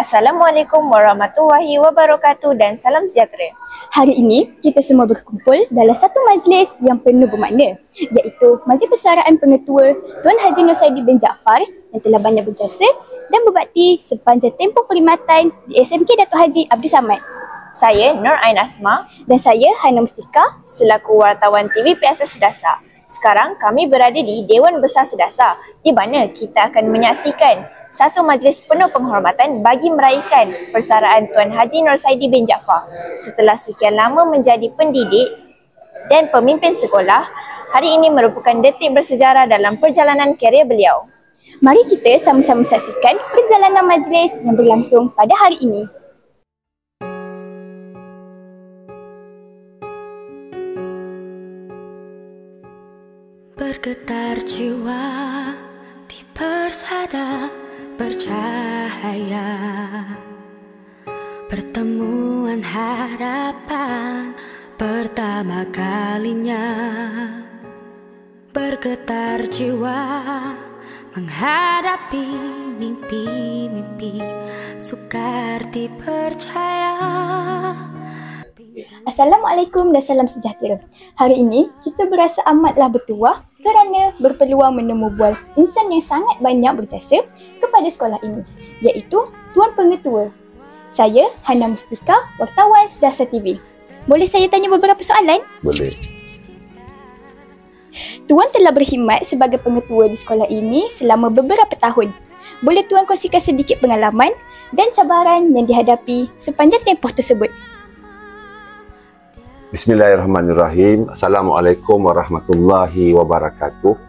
Assalamualaikum warahmatullahi wabarakatuh dan salam sejahtera. Hari ini, kita semua berkumpul dalam satu majlis yang penuh bermakna, iaitu Majlis Persaraan Pengetua Tuan Haji Nur Saidi bin Jaafar yang telah banyak berjasa dan berbakti sepanjang tempoh perkhidmatan di SMK Datuk Haji Abdul Samad. Saya Nur Ain Asma Dan saya Hana Mustika selaku wartawan TV PSS Sedasa. Sekarang kami berada di Dewan Besar Sedasa di mana kita akan menyaksikan satu majlis penuh penghormatan bagi meraihkan persaraan Tuan Haji Nur Saidi bin Jaafar. Setelah sekian lama menjadi pendidik dan pemimpin sekolah, hari ini merupakan detik bersejarah dalam perjalanan karier beliau. Mari kita sama-sama saksikan perjalanan majlis yang berlangsung pada hari ini. Bergetar jiwa di persada bercahaya, pertemuan harapan pertama kalinya. Bergetar jiwa menghadapi mimpi-mimpi, sukar dipercaya. Assalamualaikum dan salam sejahtera. Hari ini kita berasa amatlah bertuah kerana berpeluang menemu bual insan yang sangat banyak berjasa kepada sekolah ini, iaitu Tuan Pengetua. Saya Hana Mustika, wartawan Sedasa TV. Boleh saya tanya beberapa soalan? Boleh. Tuan telah berkhidmat sebagai pengetua di sekolah ini selama beberapa tahun. Boleh Tuan kongsikan sedikit pengalaman dan cabaran yang dihadapi sepanjang tempoh tersebut? Bismillahirrahmanirrahim. Assalamualaikum warahmatullahi wabarakatuh.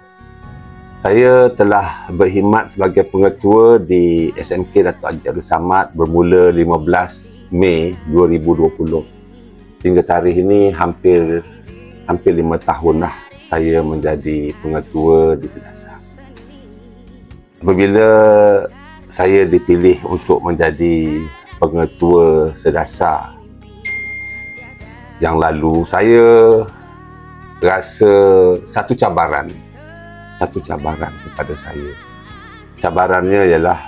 Saya telah berkhidmat sebagai pengetua di SMK Datuk Haji Abdul Samad bermula 15 Mei 2020. Hingga tarikh ini hampir 5 tahun dah saya menjadi pengetua di Sedasa. Apabila saya dipilih untuk menjadi pengetua Sedasa yang lalu, saya rasa satu cabaran kepada saya. Cabarannya ialah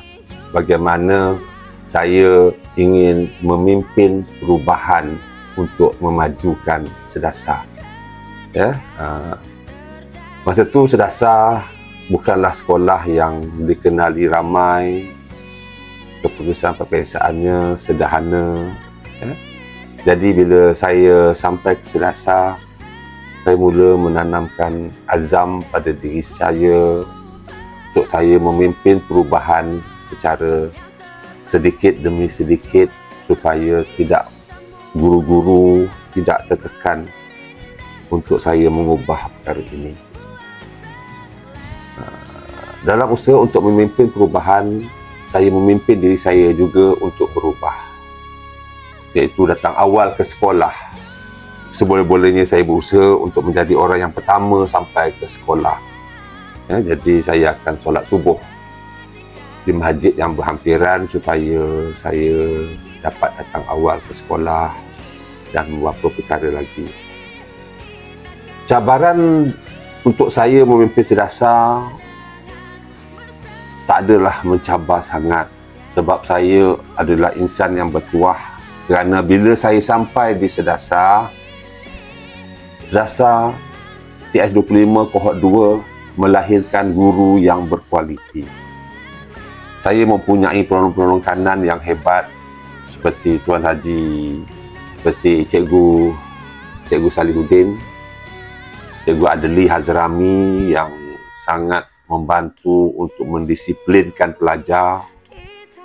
bagaimana saya ingin memimpin perubahan untuk memajukan Sedasa. Masa tu Sedasa bukanlah sekolah yang dikenali ramai, keputusan peperiksaannya sederhana. Jadi bila saya sampai ke Sedasa, saya mula menanamkan azam pada diri saya untuk saya memimpin perubahan secara sedikit demi sedikit supaya tidak guru-guru tidak tertekan untuk saya mengubah perkara ini. Dalam usaha untuk memimpin perubahan, saya memimpin diri saya juga untuk berubah, iaitu datang awal ke sekolah. Seboleh-bolehnya saya berusaha untuk menjadi orang yang pertama sampai ke sekolah. Jadi saya akan solat subuh di masjid yang berhampiran supaya saya dapat datang awal ke sekolah dan beberapa perkara lagi. Cabaran untuk saya memimpin Sedasa tak adalah mencabar sangat, sebab saya adalah insan yang bertuah. Kerana bila saya sampai di Sedasa TS25 Kohort 2 melahirkan guru yang berkualiti. Saya mempunyai penolong-penolong kanan yang hebat seperti Tuan Haji, seperti Cikgu Salihuddin, Cikgu Adli Hazrami yang sangat membantu untuk mendisiplinkan pelajar.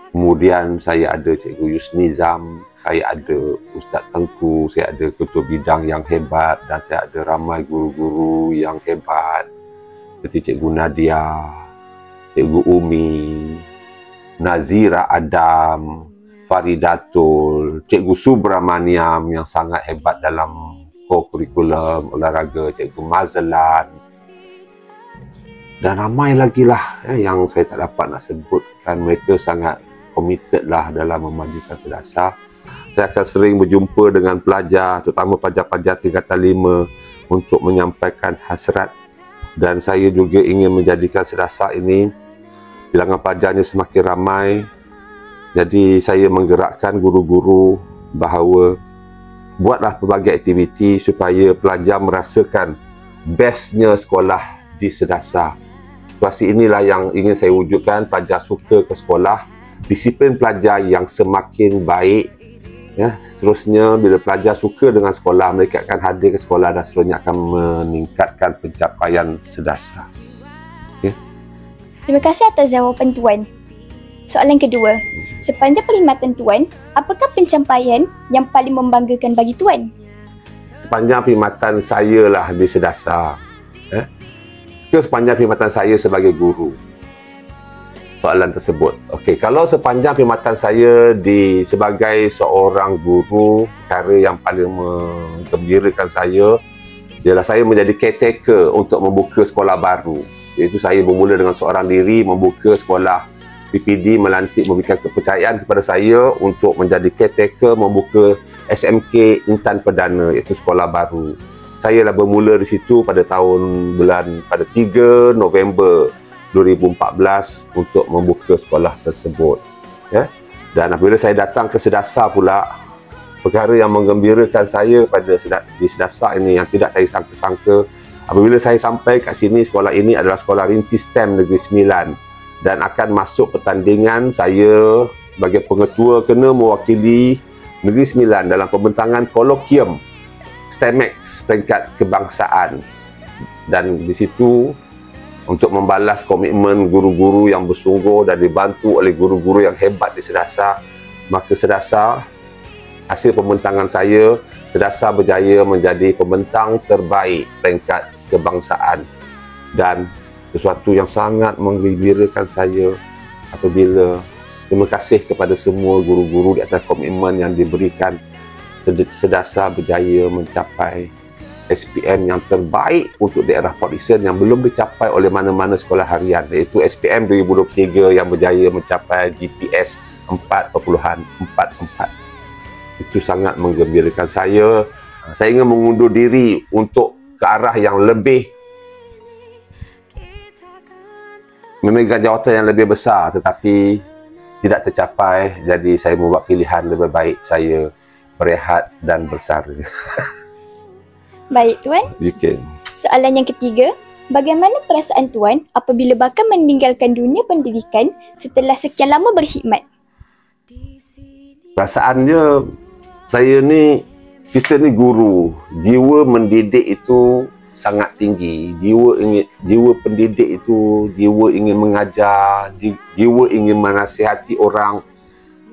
Kemudian saya ada Cikgu Yusnizam, saya ada Ustaz Tengku, saya ada ketua bidang yang hebat dan saya ada ramai guru-guru yang hebat seperti Cikgu Nadia, Cikgu Umi, Nazira Adam, Faridatul, Cikgu Subramaniam yang sangat hebat dalam kurikulum olahraga, Cikgu Mazlan, dan ramai lagi lah yang saya tak dapat nak sebutkan. Mereka sangat committed lah dalam memajukan Sedasa. Saya akan sering berjumpa dengan pelajar, terutama pelajar-pelajar tingkatan 5 untuk menyampaikan hasrat. Dan saya juga ingin menjadikan Sedasa ini bilangan pelajarnya semakin ramai, Jadi saya menggerakkan guru-guru bahawa buatlah pelbagai aktiviti supaya pelajar merasakan bestnya sekolah di Sedasa. Situasi inilah yang ingin saya wujudkan, pelajar suka ke sekolah, disiplin pelajar yang semakin baik. Ya, seterusnya bila pelajar suka dengan sekolah, mereka akan hadir ke sekolah dan seterusnya akan meningkatkan pencapaian Sedasa. Okay. Terima kasih atas jawapan Tuan. Soalan kedua, sepanjang perkhidmatan Tuan, apakah pencapaian yang paling membanggakan bagi Tuan? Sepanjang perkhidmatan saya lah di Sedasa, ke sepanjang perkhidmatan saya sebagai guru? Soalan tersebut. Okey, kalau sepanjang perkhidmatan saya sebagai seorang guru, perkara yang paling menggembirakan saya ialah saya menjadi caretaker untuk membuka sekolah baru. Iaitu saya bermula dengan seorang diri membuka sekolah. PPD memberikan kepercayaan kepada saya untuk menjadi caretaker membuka SMK Intan Perdana, iaitu sekolah baru. Saya lah bermula di situ pada 3 November 2014 untuk membuka sekolah tersebut. Ya? Dan apabila saya datang ke Sedasa pula, perkara yang menggembirakan saya di Sedasa ini yang tidak saya sangka-sangka, apabila saya sampai kat sini, sekolah ini adalah sekolah rintis STEM Negeri Sembilan. Dan akan masuk pertandingan, saya sebagai pengetua kena mewakili Negeri Sembilan dalam pembentangan kolokium STEMEX peringkat kebangsaan. Dan di situ untuk membalas komitmen guru-guru yang bersungguh dan dibantu oleh guru-guru yang hebat di Sedasa, maka Sedasa, hasil pembentangan saya, Sedasa berjaya menjadi pembentang terbaik peringkat kebangsaan. Dan sesuatu yang sangat menggembirakan saya apabila terima kasih kepada semua guru-guru di atas komitmen yang diberikan, Sedasa berjaya mencapai SPM yang terbaik untuk daerah Port Dickson yang belum dicapai oleh mana-mana sekolah harian, iaitu SPM 2023 yang berjaya mencapai GPS 4.44. Itu sangat menggembirakan saya. Saya ingin mengundur diri untuk ke arah yang lebih memegang jawatan yang lebih besar, tetapi tidak tercapai. Jadi saya membuat pilihan lebih baik saya berehat dan bersara. Baik Tuan. Okay. Soalan yang ketiga, bagaimana perasaan Tuan apabila bakal meninggalkan dunia pendidikan setelah sekian lama berkhidmat? Perasaannya, kita ni guru, jiwa mendidik itu sangat tinggi. Jiwa pendidik itu, jiwa ingin mengajar, jiwa ingin menasihati orang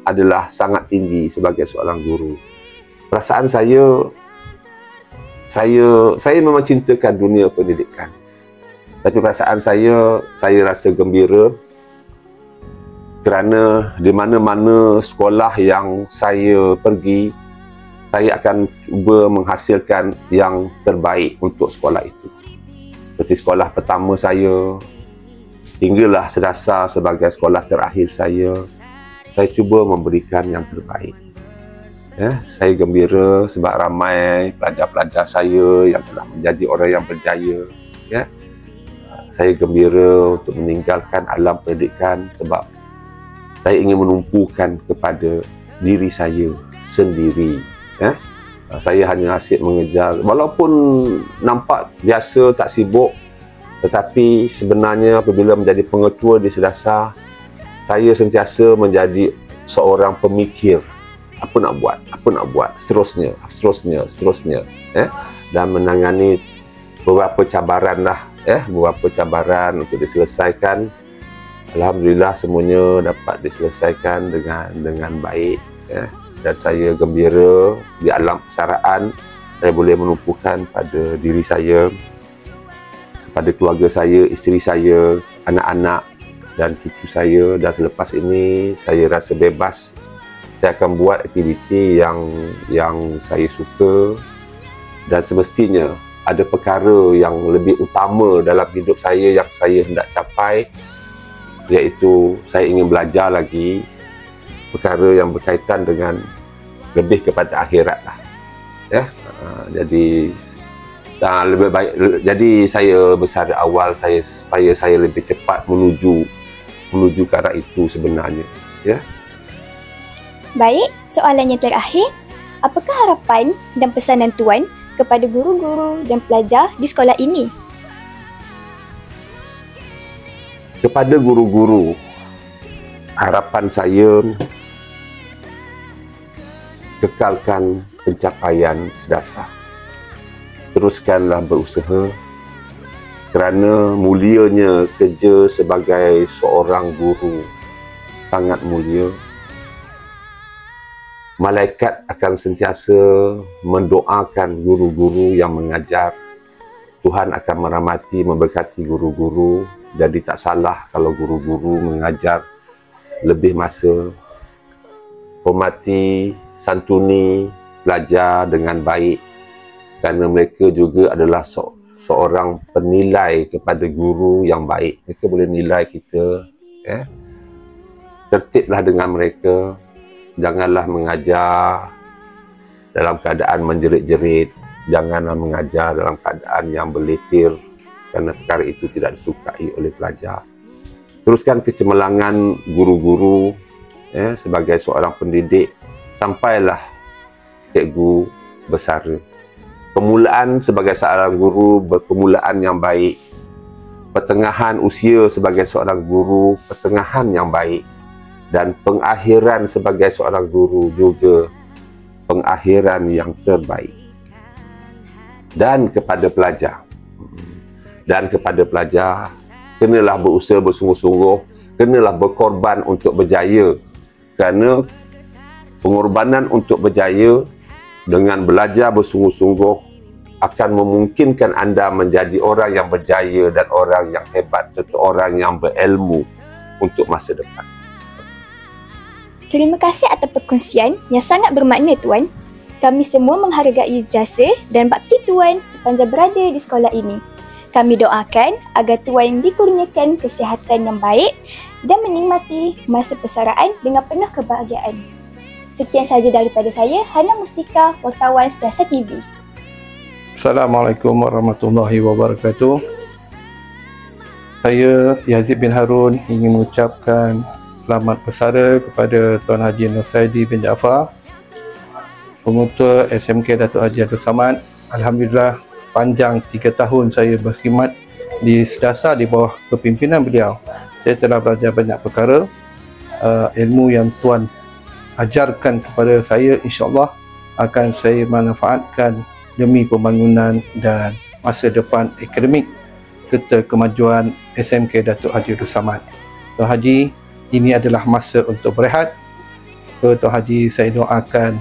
adalah sangat tinggi sebagai seorang guru. Perasaan saya memang cintakan dunia pendidikan. Tapi perasaan saya rasa gembira kerana di mana-mana sekolah yang saya pergi, saya akan cuba menghasilkan yang terbaik untuk sekolah itu. Seperti sekolah pertama saya, hinggalah Sedasa sebagai sekolah terakhir saya cuba memberikan yang terbaik. Ya, saya gembira sebab ramai pelajar-pelajar saya yang telah menjadi orang yang berjaya. Ya, saya gembira untuk meninggalkan alam pendidikan sebab saya ingin menumpukan kepada diri saya sendiri. Ya, saya hanya asyik mengejar, walaupun nampak biasa tak sibuk, tetapi sebenarnya apabila menjadi pengetua di Sedasa, saya sentiasa menjadi seorang pemikir. Apa nak buat, seterusnya, dan menangani beberapa cabaran beberapa cabaran untuk diselesaikan. Alhamdulillah semuanya dapat diselesaikan dengan baik. Dan saya gembira di alam persaraan saya boleh menumpukan pada diri saya, pada keluarga saya, isteri saya, anak-anak dan cucu saya. Dan selepas ini saya rasa bebas. Saya akan buat aktiviti yang saya suka, dan semestinya ada perkara yang lebih utama dalam hidup saya yang saya hendak capai, iaitu saya ingin belajar lagi perkara yang berkaitan dengan lebih kepada akhirat lah. Ya, jadi lebih baik. Jadi saya bersara awal supaya saya lebih cepat menuju ke arah itu sebenarnya. Ya, Baik, soalan yang terakhir. Apakah harapan dan pesanan Tuan kepada guru-guru dan pelajar di sekolah ini? Kepada guru-guru, harapan saya kekalkan pencapaian sedasar. Teruskanlah berusaha kerana mulianya kerja sebagai seorang guru sangat mulia. Malaikat akan sentiasa mendoakan guru-guru yang mengajar. Tuhan akan merahmati, memberkati guru-guru. Jadi tak salah kalau guru-guru mengajar lebih masa. Hormati, santuni pelajar dengan baik. Kerana mereka juga adalah seorang penilai kepada guru yang baik. Mereka boleh nilai kita. Tertiblah dengan mereka. Janganlah mengajar dalam keadaan menjerit-jerit. Janganlah mengajar dalam keadaan yang berletir. Kerana perkara itu tidak disukai oleh pelajar. Teruskan kecemerlangan guru-guru sebagai seorang pendidik. Sampailah cikgu bersara. Permulaan sebagai seorang guru berpermulaan yang baik. Pertengahan usia sebagai seorang guru, pertengahan yang baik. Dan pengakhiran sebagai seorang guru juga pengakhiran yang terbaik. Dan kepada pelajar. Kenalah berusaha bersungguh-sungguh. Kenalah berkorban untuk berjaya. Kerana pengorbanan untuk berjaya dengan belajar bersungguh-sungguh akan memungkinkan anda menjadi orang yang berjaya dan orang yang hebat serta orang yang berilmu untuk masa depan. Terima kasih atas perkongsian yang sangat bermakna Tuan. Kami semua menghargai jasa dan bakti Tuan sepanjang berada di sekolah ini. Kami doakan agar Tuan dikurniakan kesihatan yang baik dan menikmati masa persaraan dengan penuh kebahagiaan. Sekian sahaja daripada saya, Hana Mustika, wartawan Sedasa TV. Assalamualaikum warahmatullahi wabarakatuh. Saya Yazid bin Harun ingin mengucapkan selamat bersara kepada Tuan Haji Nur Saidi bin Jaafar, Pengetua SMK Datuk Haji Abdul Samad. Alhamdulillah, sepanjang 3 tahun saya berkhidmat di Sedasa di bawah kepimpinan beliau, saya telah belajar banyak perkara. Ilmu yang Tuan ajarkan kepada saya, insyaAllah akan saya manfaatkan demi pembangunan dan masa depan akademik serta kemajuan SMK Datuk Haji Abdul Samad. Tuan Haji, ini adalah masa untuk berehat. Tuan Haji, saya doakan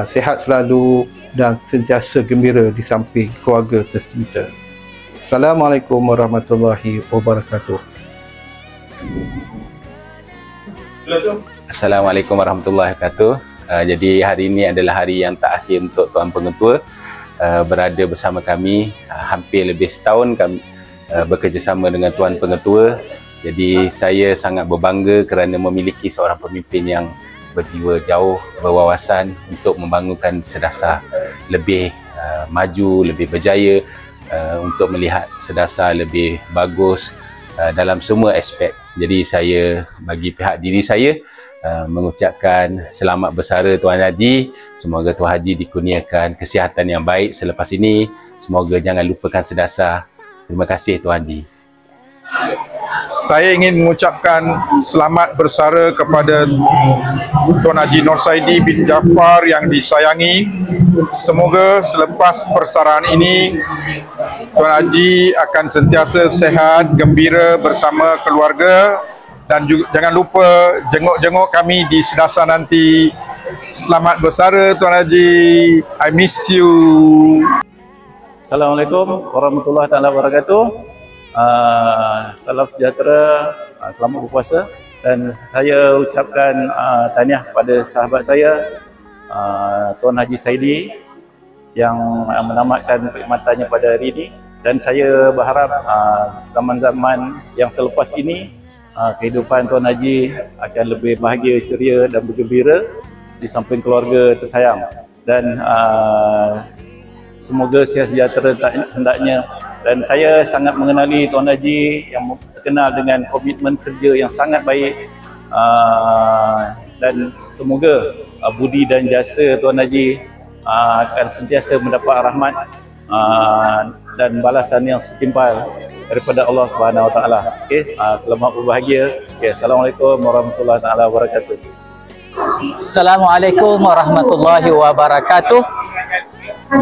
sihat selalu dan sentiasa gembira di samping keluarga tercinta. Assalamualaikum warahmatullahi wabarakatuh. Assalamualaikum warahmatullahi wabarakatuh. Jadi hari ini adalah hari yang terakhir untuk Tuan Pengetua berada bersama kami. Hampir lebih setahun kami bekerjasama dengan Tuan Pengetua. Jadi saya sangat berbangga kerana memiliki seorang pemimpin yang berjiwa jauh, berwawasan untuk membangunkan Sedasa lebih maju, lebih berjaya, untuk melihat Sedasa lebih bagus dalam semua aspek. Jadi saya bagi pihak diri saya mengucapkan selamat bersara Tuan Haji. Semoga Tuan Haji dikurniakan kesihatan yang baik selepas ini. Semoga jangan lupakan Sedasa. Terima kasih Tuan Haji. Saya ingin mengucapkan selamat bersara kepada Tuan Haji Nur Saidi bin Jaafar yang disayangi. Semoga selepas persaraan ini Tuan Haji akan sentiasa sehat, gembira bersama keluarga. Dan juga, jangan lupa jenguk-jenguk kami di Sedasa nanti. Selamat bersara Tuan Haji. I miss you. Assalamualaikum warahmatullahi wabarakatuh. Salam sejahtera, selamat berpuasa. Dan saya ucapkan tahniah pada sahabat saya, Tuan Haji Saidi, yang menamatkan perkhidmatannya pada hari ini. Dan saya berharap zaman-zaman yang selepas ini kehidupan Tuan Haji akan lebih bahagia, ceria dan bergembira di samping keluarga tersayang. Dan semoga sihat sejahtera hendaknya. Dan saya sangat mengenali Tuan Haji yang terkenal dengan komitmen kerja yang sangat baik. dan semoga budi dan jasa Tuan Haji akan sentiasa mendapat rahmat dan balasan yang setimpal daripada Allah Subhanahu Wa Taala. Okey, selamat berbahagia. Okey, assalamualaikum warahmatullahi taala wabarakatuh. Assalamualaikum warahmatullahi wabarakatuh.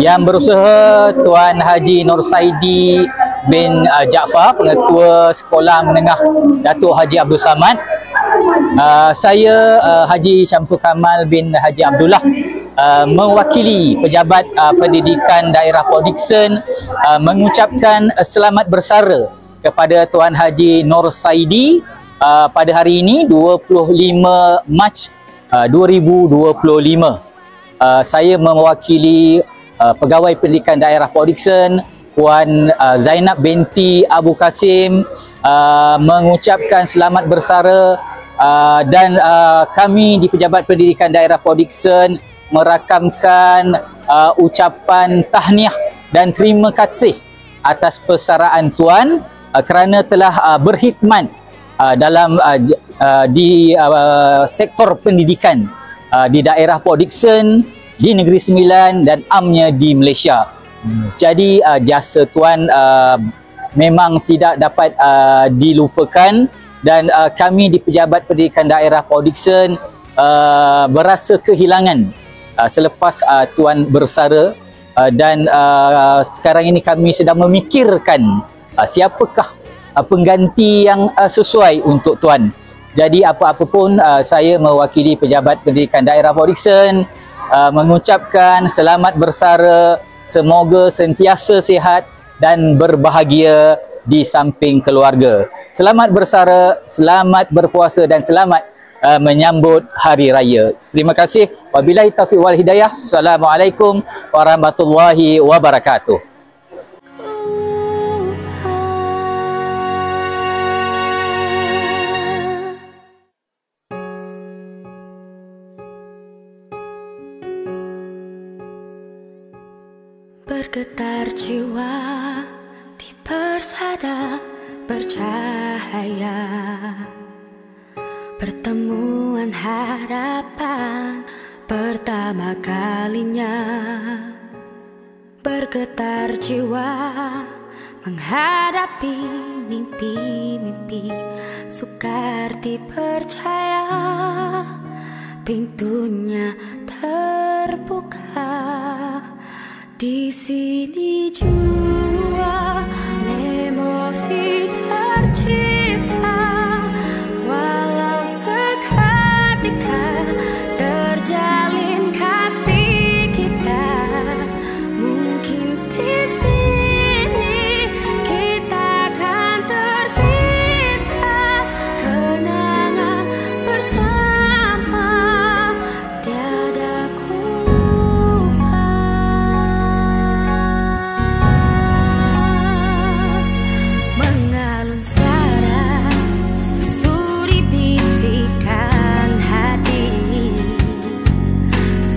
Yang berusaha Tuan Haji Nursaidi bin Jaafar, Pengetua Sekolah Menengah Datuk Haji Abdul Samad. Saya Haji Syamsul Kamal bin Haji Abdullah, mewakili pejabat pendidikan daerah Port Dickson mengucapkan selamat bersara kepada Tuan Haji Nursaidi pada hari ini 25 Mac 2025. Saya mewakili Pegawai Pendidikan Daerah Port Dickson Puan Zainab binti Abu Kasim mengucapkan selamat bersara dan kami di Pejabat Pendidikan Daerah Port Dickson merakamkan ucapan tahniah dan terima kasih atas persaraan Tuan kerana telah berkhidmat dalam di sektor pendidikan di daerah Port Dickson, di Negeri Sembilan dan amnya di Malaysia. Jadi jasa Tuan memang tidak dapat dilupakan dan kami di Pejabat Pendidikan Daerah Port Dickson berasa kehilangan selepas Tuan bersara dan sekarang ini kami sedang memikirkan siapakah pengganti yang sesuai untuk Tuan. Jadi apa-apa pun saya mewakili Pejabat Pendidikan Daerah Port Dickson mengucapkan selamat bersara, semoga sentiasa sihat dan berbahagia di samping keluarga. Selamat bersara, selamat berpuasa dan selamat menyambut Hari Raya. Terima kasih. Wabillahi taufiq wal hidayah. Assalamualaikum warahmatullahi wabarakatuh. Bergetar jiwa di persada bercahaya, pertemuan harapan pertama kalinya. Bergetar jiwa menghadapi mimpi-mimpi, sukar dipercaya pintunya terbuka. Di sini jua memori tercipta, walau seketika terjalin kasih kita. Mungkin di sini kita akan terpisah, kenangan bersama tiada ku.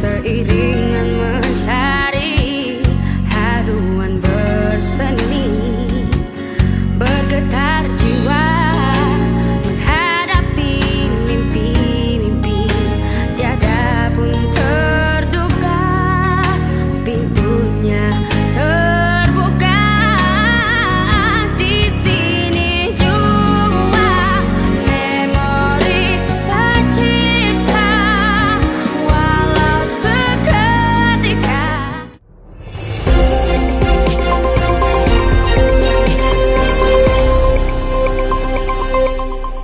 Seiringan mencari haruan berseni, bergetar jiwa menghadapi mimpi-mimpi, tiada pun terduga pintunya terbuka. Di sini jua memori tercipta, walau seketika.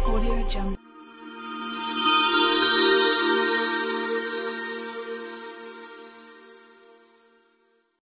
Audio Jungle.